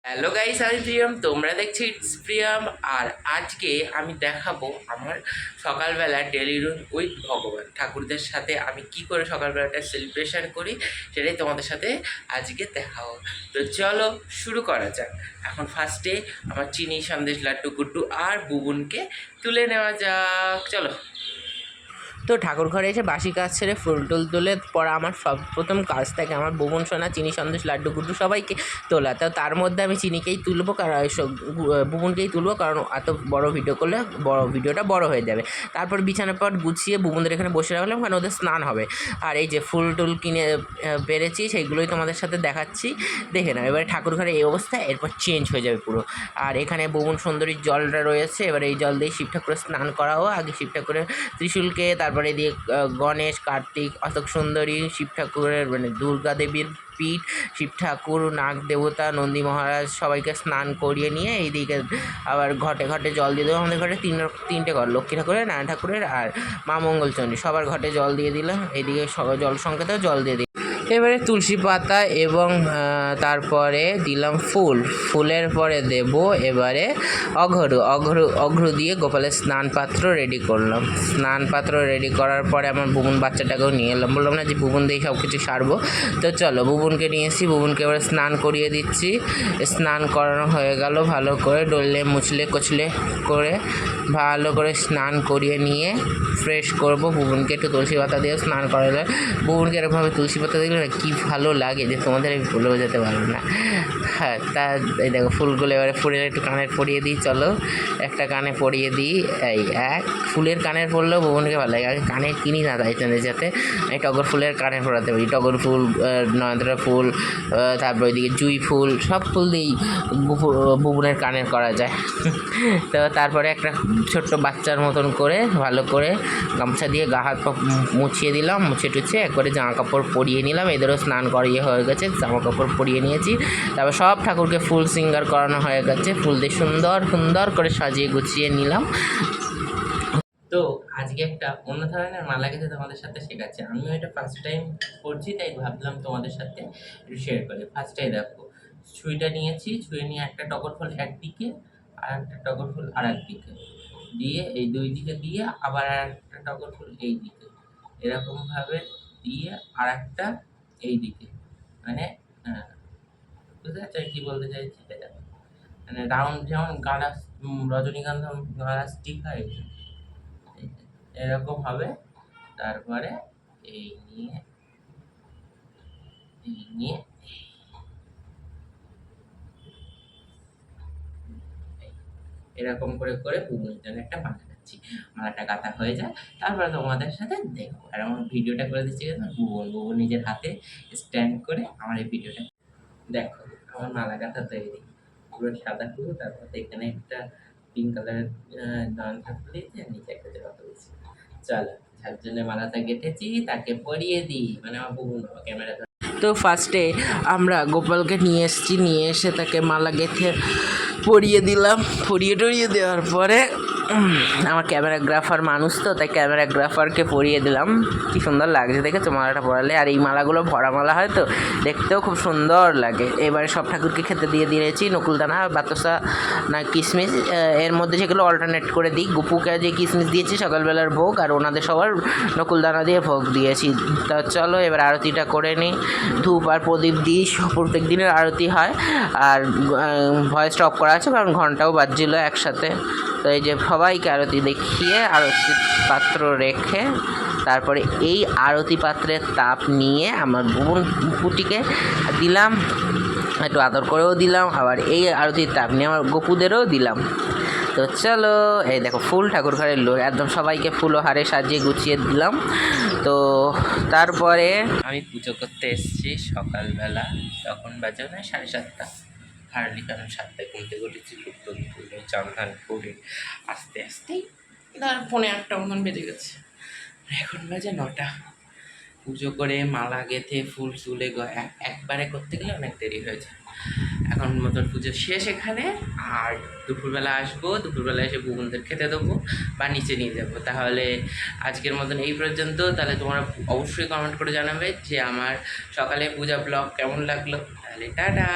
Hello guys, আমি প্রিয়ম, তোমরা দেখছো ইটস প্রিয়ম। আর আজকে আমি দেখাবো আমার সকালবেলা ডেলি রুটিন উইথ ভগবান ঠাকুরদের সাথে আমি কি করে সকালবেলাটা সেলিব্রেশন করি, সেটাই তোমাদের সাথে আজকে দেখাবো। তো চলো শুরু করা যাক। এখন ফার্স্টে আমার চিনি সন্দেশ লাড্ডু গুড্ডু আর বুবুনকে তুলে নেওয়া যাক, চলো। তো ঠাকুর ঘরে এসে বাসি কাজ ছেড়ে ফুল টুল তুলে পড়া আমার প্রথম কাজ থাকে আমার বুবুন সোনা, চিনি সন্দেশ লাড্ডু গুড্ডু সবাইকে তোলা। তো তার মধ্যে আমি চিনিকেই তুলবো, কারণ বুবুনকেই তুলবো, কারণ এত বড় ভিডিও করলে ভিডিওটা বড় হয়ে যাবে। তারপর বিছানার পর গুছিয়ে বুবুনদের এখানে বসে রাখলাম, কারণ ওদের স্নান হবে। আর এই যে ফুল টুল কিনে পেরেছি, সেইগুলোই তোমাদের সাথে দেখাচ্ছি, দেখে নাও। এবারে ঠাকুর ঘরে এই অবস্থা, এরপর চেঞ্জ হয়ে যাবে পুরো। আর এখানে বুবুন সুন্দরীর জলটা রয়েছে, এবারে এই জল দিয়ে শিব ঠাকুরের স্নান করাও। আগে শিব ঠাকুরের ত্রিশূলকে, তারপরে দিয়ে গণেশ, কার্তিক, অশোক সুন্দরী, শিব ঠাকুরের মানে দুর্গা দেবীর পীঠ, শিব ঠাকুর, নাগ দেবতা, নন্দী মহারাজ সবাইকে স্নান করিয়ে নিয়ে এইদিকে আবার ঘটে ঘটে জল দিয়ে দেবো। আমাদের ঘরে তিনটে ঘর, লক্ষ্মী ঠাকুরের, নারায়ণ ঠাকুরের আর মা মঙ্গলচণ্ডী, সবার ঘটে জল দিয়ে দিলাম। এইদিকে জল সংকেতেও জল দিয়ে দিই। এবারে তুলসী পাতা এবং তারপরে দিলাম ফুলের পরে দেব এবারে অঘ্রু দিয়ে গোপালের স্নান পাত্র রেডি করলাম। স্নান পাত্র রেডি করার পরে আমার বুবুন বাচ্চাটাকেও নিয়ে এলাম, বললাম না যে বুবুন দিয়ে সব কিছু সারবো। তো চলো বুবুনকে নিয়ে এসেছি, বুবুনকে এবারে স্নান করিয়ে দিচ্ছি। স্নান করানো হয়ে গেল, ভালো করে ডললে মুছলে কচলে করে ভালো করে স্নান করিয়ে নিয়ে ফ্রেশ করব। বুবুনকে একটু তুলসী পাতা দিয়ে স্নান করালে, বুবুনকে এরকমভাবে তুলসী পাতা দিলে না কী ভালো লাগে যে তোমাদের আমি বলে বোঝাতে পারবো না। হ্যাঁ, তা এই দেখো ফুলগুলো এবারে ফুলের একটু কানের পরিয়ে দিই। চলো একটা কানে পরিয়ে দিই। এই ফুলের কানের পরলেও বুবুনকে ভালো লাগে। আগে কানে কিনি না, তাই জন্য যাতে আমি টগর ফুলের কানে পরাতে পারি। টগর ফুল, নয়নতারা ফুল, তারপর ওইদিকে জুঁই ফুল, সব ফুল দিয়েই বুবুনের কানের করা যায়। তো তারপরে একটা ছোট্ট বাচ্চার মতন করে ভালো করে গামছা দিয়ে গা হাত পা মুছিয়ে দিলাম, মুছে টুছে একবারে জামা কাপড় পরিয়ে নিলাম। এদেরও স্নান করিয়ে হয়ে গেছে, জামা কাপড় পরিয়ে নিয়েছি। তারপর সব ঠাকুরকে ফুল সিঙ্গার করানো হয়ে গেছে, ফুল দিয়ে সুন্দর সুন্দর করে সাজিয়ে গুছিয়ে নিলাম। তো আজকে একটা অন্য ধরনের মালা গেঁথে তোমাদের সাথে শেখাচ্ছি। আমিও এটা ফার্স্ট টাইম করছি, তাই ভাবলাম তোমাদের সাথে একটু শেয়ার করি। ফার্স্টটাই দেখো, ছুঁইটা নিয়েছি, ছুঁয়ে নিয়ে একটা টগর ফুল একদিকে আর একটা টগর ফুল আর একদিকে দিয়ে, এই দুই দিকে দিয়ে আবার আর একটা টগর ফুল এই দিকে, এরকমভাবে দিয়ে আর একটা এই দিকে, মানে বুঝতে পারছো কী বলতে চাইছি? এটা মানে রাউন্ড, যেমন গাঁদা রজনীগন্ধা গাঁদা স্টিক হয়, এরকম হবে। তারপরে এই নিয়ে এরকম করে করে বুবুনের জন্য একটা মালা গাচ্ছি। মালাটা গাঁথা হয়ে যায়, তারপরে তোমাদের সাথে দেখো। আর আমার ভিডিওটা করে দিচ্ছি বুবুন নিজের হাতে স্ট্যান্ড করে আমার এই ভিডিওটা দেখো। আমার মালা গাঁথা তৈরি, পুরো সাদা ফুল, তারপর এখানে একটা পিঙ্ক কালারের নয়ন ঠাকুর দিয়েছি, আর নিচে একটা জবা দিয়েছি। চলো, যার জন্য মালাটা গেঁথেছি তাকে পরিয়ে দিই, মানে আমার বুবুন ক্যামেরা। তো ফার্স্টে আমরা গোপালকে নিয়ে এসেছি, নিয়ে এসে তাকে মালা গেঁথে পরিয়ে দিলাম। পরিয়ে টরিয়ে দেওয়ার পরে আমার ক্যামেরাগ্রাফার মানুষ তো, তাই ক্যামেরাগ্রাফারকে পরিয়ে দিলাম। কি সুন্দর লাগছে দেখেছো মালাটা পরালে? আর এই মালাগুলো ভরা মালা হয় তো দেখতেও খুব সুন্দর লাগে। এবারে সব ঠাকুরকে খেতে দিয়ে দিয়েছি নকুলদানা, বাতাসা, না কিশমিশ, এর মধ্যে যেগুলো অল্টারনেট করে দিই। গুপুকে যে কিশমিশ দিয়েছি সকালবেলার ভোগ, আর ওনাদের সবার নকুলদানা দিয়ে ভোগ দিয়েছি। তা চলো এবার আরতিটা করে নিই। ধূপ আর প্রদীপ দিই, প্রত্যেক দিনের আরতি হয়। আর ভয়েস স্টপ করা আছে, কারণ ঘন্টাও বাজছিল একসাথে। তো এই যে সবাইকে আরতি দেখিয়ে আরতি পাত্র রেখে, তারপরে এই আরতি পাত্রের তাপ নিয়ে আমার বুবুন পুটিকে দিলাম, একটু আদর করেও দিলাম। আবার এই আরতির তাপ নিয়ে আমার গপুদেরও দিলাম। তো চলো, এই দেখো ফুল ঠাকুর ঘরের লোক একদম সবাইকে ফুল ও হারে সাজিয়ে গুছিয়ে দিলাম। তো তারপরে আমি পুজো করতে এসেছি সকালবেলা, তখন বাজে না 7:30 হার্ডলি, কারণ 7টায় ঘুম থেকে উঠেছি, লুটন তুলে চান ধান করে আস্তে আস্তেই ধর 7:45 মতন বেজে গেছে। এখন বাজে 9টা। পুজো করে মালা গেঁথে ফুল তুলে একবারে করতে গেলে অনেক দেরি হয়ে যায়। এখন মতন পুজো শেষ এখানে। আর দুপুরবেলা আসবো, দুপুরবেলা এসে বুবুনদের খেতে দেবো বা নিচে নিয়ে যাবো। তাহলে আজকের মতন এই পর্যন্ত। তাহলে তোমরা অবশ্যই কমেন্ট করে জানাবে যে আমার সকালে পূজা ব্লগ কেমন লাগলো। তাহলে টাটা।